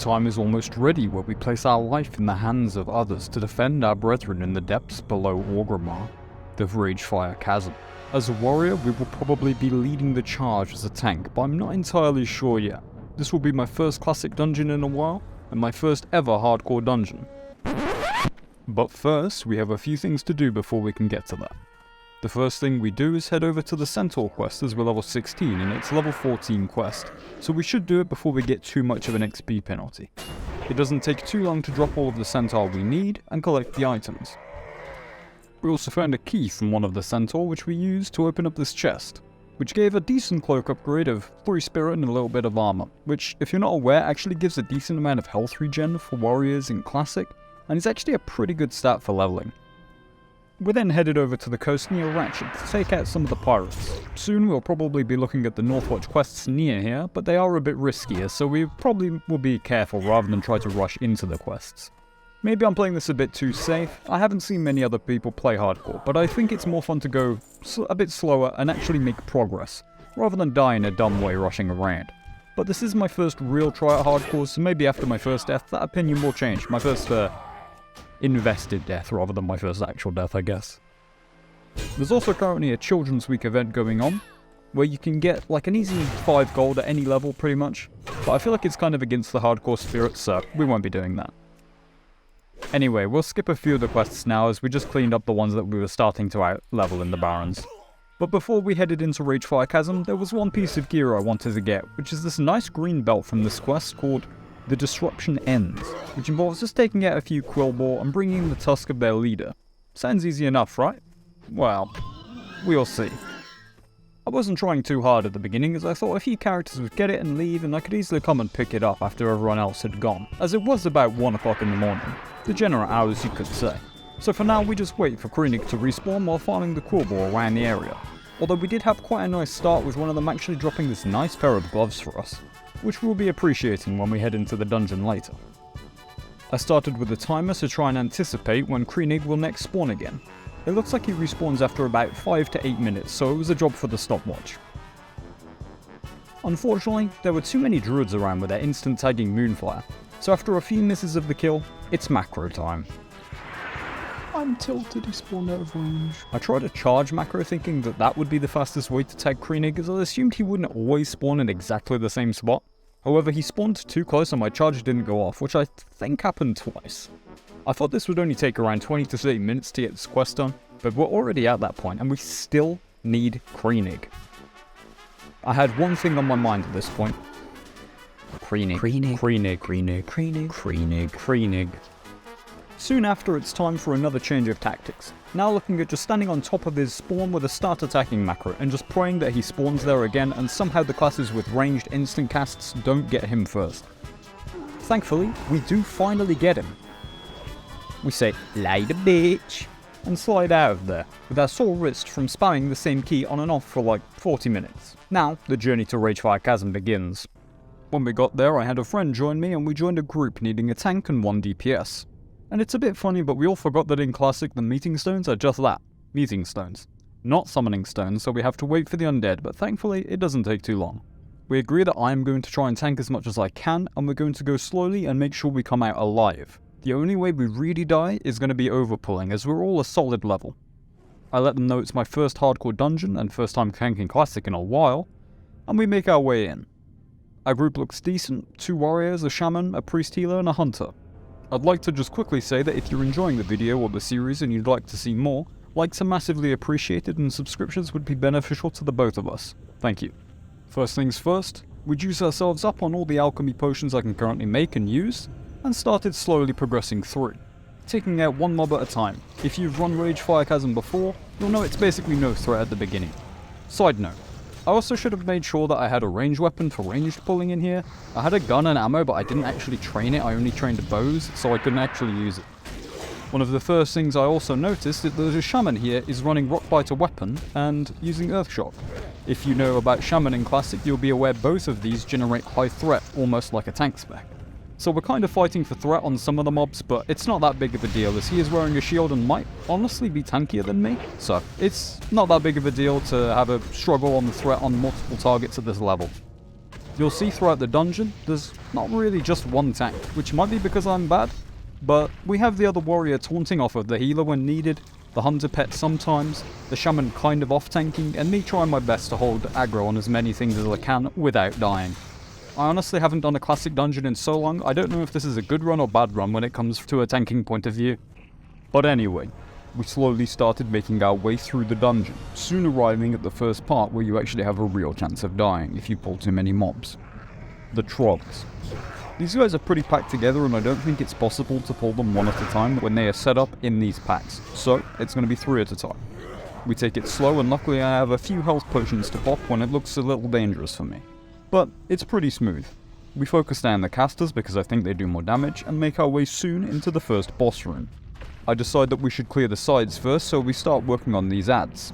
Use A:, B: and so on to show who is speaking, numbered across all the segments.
A: time is almost ready where we place our life in the hands of others to defend our brethren in the depths below Orgrimmar, the Ragefire Chasm. As a warrior, we will probably be leading the charge as a tank, but I'm not entirely sure yet. This will be my first classic dungeon in a while, and my first ever hardcore dungeon. But first, we have a few things to do before we can get to that. The first thing we do is head over to the Centaur quest as we're level 16 and it's level 14 quest, so we should do it before we get too much of an XP penalty. It doesn't take too long to drop all of the Centaur we need and collect the items. We also found a key from one of the Centaur which we used to open up this chest, which gave a decent cloak upgrade of 3 spirit and a little bit of armor, which, if you're not aware, actually gives a decent amount of health regen for warriors in Classic, and is actually a pretty good stat for leveling. We then headed over to the coast near Ratchet to take out some of the pirates. Soon we'll probably be looking at the Northwatch quests near here, but they are a bit riskier, so we probably will be careful rather than try to rush into the quests. Maybe I'm playing this a bit too safe. I haven't seen many other people play hardcore, but I think it's more fun to go a bit slower and actually make progress, rather than die in a dumb way rushing around. But this is my first real try at hardcore, so maybe after my first death that opinion will change. My first invested death rather than my first actual death, I guess. There's also currently a Children's Week event going on, where you can get like an easy 5 gold at any level pretty much, but I feel like it's kind of against the hardcore spirit, so we won't be doing that. Anyway, we'll skip a few of the quests now as we just cleaned up the ones that we were starting to out-level in the Barrens. But before we headed into Ragefire Chasm, there was one piece of gear I wanted to get, which is this nice green belt from this quest called The Disruption Ends, which involves just taking out a few Quillboar and bringing the tusk of their leader. Sounds easy enough, right? Well, we'll see. I wasn't trying too hard at the beginning as I thought a few characters would get it and leave and I could easily come and pick it up after everyone else had gone, as it was about 1 o'clock in the morning. The general hours you could say. So for now we just wait for Krennic to respawn while farming the Quillboar around the area. Although we did have quite a nice start with one of them actually dropping this nice pair of gloves for us, which we'll be appreciating when we head into the dungeon later. I started with a timer to try and anticipate when Krennic will next spawn again. It looks like he respawns after about 5 to 8 minutes, so it was a job for the stopwatch. Unfortunately, there were too many druids around with their instant tagging Moonfire, so after a few misses of the kill, it's macro time. I'm tilted, he spawned out of range. I tried a charge macro thinking that that would be the fastest way to tag Krennic, as I assumed he wouldn't always spawn in exactly the same spot. However, he spawned too close and my charge didn't go off, which I think happened twice. I thought this would only take around 20 to 30 minutes to get this quest done, but we're already at that point and we still need Krennic. I had one thing on my mind at this point. Krennic. Soon after, it's time for another change of tactics. Now looking at just standing on top of his spawn with a start attacking macro and just praying that he spawns there again and somehow the classes with ranged instant casts don't get him first. Thankfully, we do finally get him. We say, "Later, bitch," and slide out of there, with our sore wrist from spamming the same key on and off for like 40 minutes. Now, the journey to Ragefire Chasm begins. When we got there, I had a friend join me and we joined a group needing a tank and 1 DPS. And it's a bit funny, but we all forgot that in Classic the meeting stones are just that, meeting stones. Not summoning stones, so we have to wait for the undead, but thankfully it doesn't take too long. We agree that I am going to try and tank as much as I can, and we're going to go slowly and make sure we come out alive. The only way we really die is going to be overpulling, as we're all a solid level. I let them know it's my first hardcore dungeon and first time tanking Classic in a while, and we make our way in. Our group looks decent, 2 warriors, a shaman, a priest healer, and a hunter. I'd like to just quickly say that if you're enjoying the video or the series and you'd like to see more, likes are massively appreciated and subscriptions would be beneficial to the both of us. Thank you. First things first, we juice ourselves up on all the alchemy potions I can currently make and use, and started slowly progressing through, taking out 1 mob at a time. If you've run Ragefire Chasm before, you'll know it's basically no threat at the beginning. Side note, I also should have made sure that I had a ranged weapon for ranged pulling in here. I had a gun and ammo, but I didn't actually train it, I only trained bows, so I couldn't actually use it. One of the first things I also noticed is that the shaman here is running Rockbiter weapon and using Earthshock. If you know about shaman in Classic, you'll be aware both of these generate high threat, almost like a tank spec. So we're kind of fighting for threat on some of the mobs, but it's not that big of a deal as he is wearing a shield and might honestly be tankier than me. So it's not that big of a deal to have a struggle on the threat on multiple targets at this level. You'll see throughout the dungeon, there's not really just one tank, which might be because I'm bad, but we have the other warrior taunting off of the healer when needed, the hunter pet sometimes, the shaman kind of off-tanking, and me trying my best to hold aggro on as many things as I can without dying. I honestly haven't done a classic dungeon in so long, I don't know if this is a good run or bad run when it comes to a tanking point of view. But anyway, we slowly started making our way through the dungeon, soon arriving at the first part where you actually have a real chance of dying if you pull too many mobs. The Trogs. These guys are pretty packed together and I don't think it's possible to pull them one at a time when they are set up in these packs, so it's going to be 3 at a time. We take it slow and luckily I have a few health potions to pop when it looks a little dangerous for me. But it's pretty smooth. We focus down the casters because I think they do more damage and make our way soon into the first boss room. I decide that we should clear the sides first, so we start working on these adds.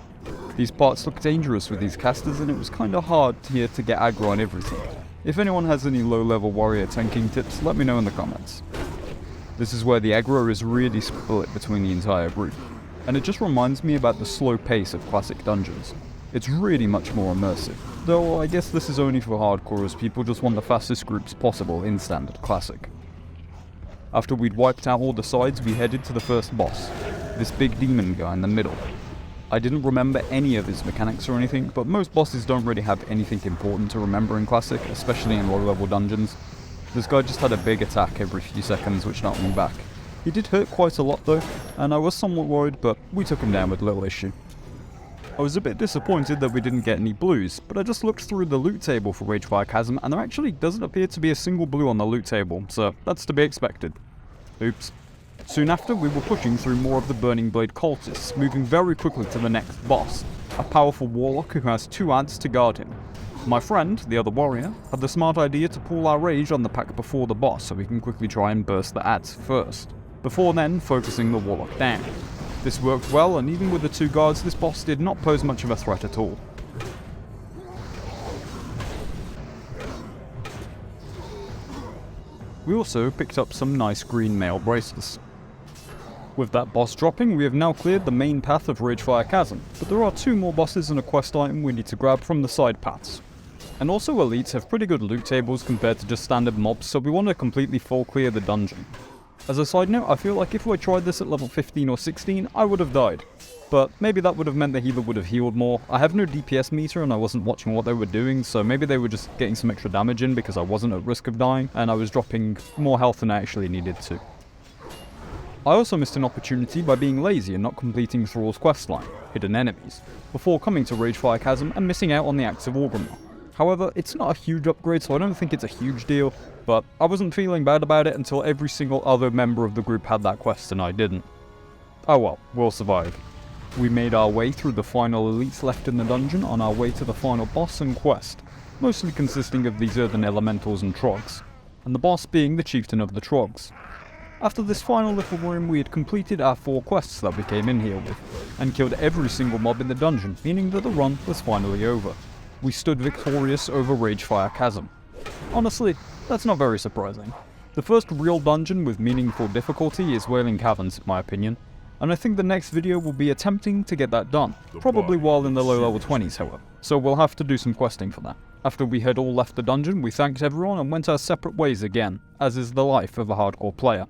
A: These parts look dangerous with these casters and it was kinda hard here to get aggro on everything. If anyone has any low level warrior tanking tips, let me know in the comments. This is where the aggro is really split between the entire group, and it just reminds me about the slow pace of classic dungeons. It's really much more immersive, though I guess this is only for hardcore as people just want the fastest groups possible in standard classic. After we'd wiped out all the sides, we headed to the first boss, this big demon guy in the middle. I didn't remember any of his mechanics or anything, but most bosses don't really have anything important to remember in Classic, especially in low-level dungeons. This guy just had a big attack every few seconds which knocked me back. He did hurt quite a lot though, and I was somewhat worried, but we took him down with little issue. I was a bit disappointed that we didn't get any blues, but I just looked through the loot table for Ragefire Chasm, and there actually doesn't appear to be a single blue on the loot table, so that's to be expected. Oops. Soon after, we were pushing through more of the Burning Blade cultists, moving very quickly to the next boss, a powerful warlock who has 2 adds to guard him. My friend, the other warrior, had the smart idea to pull our rage on the pack before the boss so we can quickly try and burst the adds first, before then focusing the warlock down. This worked well, and even with the 2 guards, this boss did not pose much of a threat at all. We also picked up some nice green mail braces. With that boss dropping, we have now cleared the main path of Ragefire Chasm, but there are 2 more bosses and a quest item we need to grab from the side paths. And also elites have pretty good loot tables compared to just standard mobs, so we want to completely full clear the dungeon. As a side note, I feel like if I tried this at level 15 or 16, I would have died. But maybe that would have meant the healer would have healed more. I have no DPS meter and I wasn't watching what they were doing, so maybe they were just getting some extra damage in because I wasn't at risk of dying, and I was dropping more health than I actually needed to. I also missed an opportunity by being lazy and not completing Thrall's questline, Hidden Enemies, before coming to Ragefire Chasm and missing out on the acts of Orgrimmar. However, it's not a huge upgrade, so I don't think it's a huge deal, but I wasn't feeling bad about it until every single other member of the group had that quest and I didn't. Oh well, we'll survive. We made our way through the final elites left in the dungeon on our way to the final boss and quest, mostly consisting of these earthen elementals and trogs, and the boss being the chieftain of the trogs. After this final little room, we had completed our 4 quests that we came in here with, and killed every single mob in the dungeon, meaning that the run was finally over. We stood victorious over Ragefire Chasm. Honestly, that's not very surprising. The first real dungeon with meaningful difficulty is Wailing Caverns in my opinion, and I think the next video will be attempting to get that done, probably while in the low level 20s however, so we'll have to do some questing for that. After we had all left the dungeon, we thanked everyone and went our separate ways again, as is the life of a hardcore player.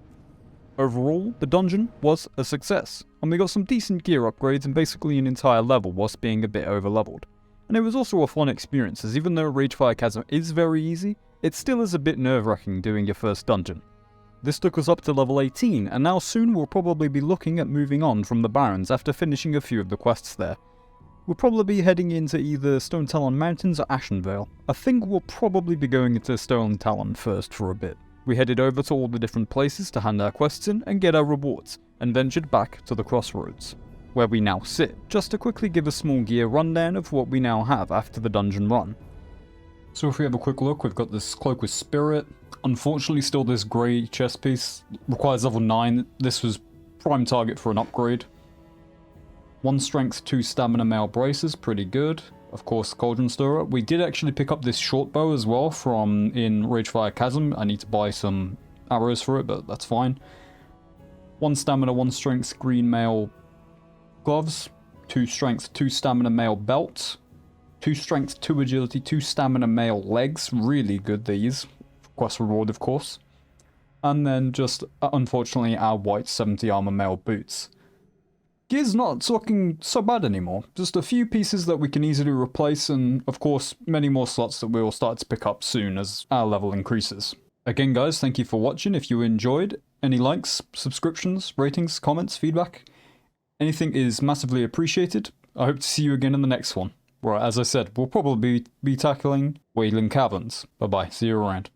A: Overall, the dungeon was a success, and we got some decent gear upgrades and basically an entire level whilst being a bit over-leveled. And it was also a fun experience, as even though Ragefire Chasm is very easy, it still is a bit nerve-wracking doing your first dungeon. This took us up to level 18, and now soon we'll probably be looking at moving on from the Barrens after finishing a few of the quests there. We'll probably be heading into either Stone Talon Mountains or Ashenvale. I think we'll probably be going into Stone Talon first for a bit. We headed over to all the different places to hand our quests in and get our rewards, and ventured back to the crossroads, where we now sit, just to quickly give a small gear rundown of what we now have after the dungeon run. So if we have a quick look, we've got this Cloak with Spirit. Unfortunately still this grey chest piece, requires level 9, this was prime target for an upgrade. 1 strength, 2 stamina mail braces, pretty good. Of course, Cauldron Stirrer. We did actually pick up this short bow as well from in Ragefire Chasm. I need to buy some arrows for it, but that's fine. 1 stamina, 1 strength, green mail gloves. 2 strength, 2 stamina mail belt. 2 strength, 2 agility, 2 stamina male legs. Really good, these. Quest reward, of course. And then just, unfortunately, our white 70 armor male boots. Gear's not looking so bad anymore. Just a few pieces that we can easily replace, and of course, many more slots that we will start to pick up soon as our level increases. Again guys, thank you for watching. If you enjoyed, any likes, subscriptions, ratings, comments, feedback, anything is massively appreciated. I hope to see you again in the next one, where, as I said, we'll probably be tackling Wailing Caverns. Bye bye, see you around.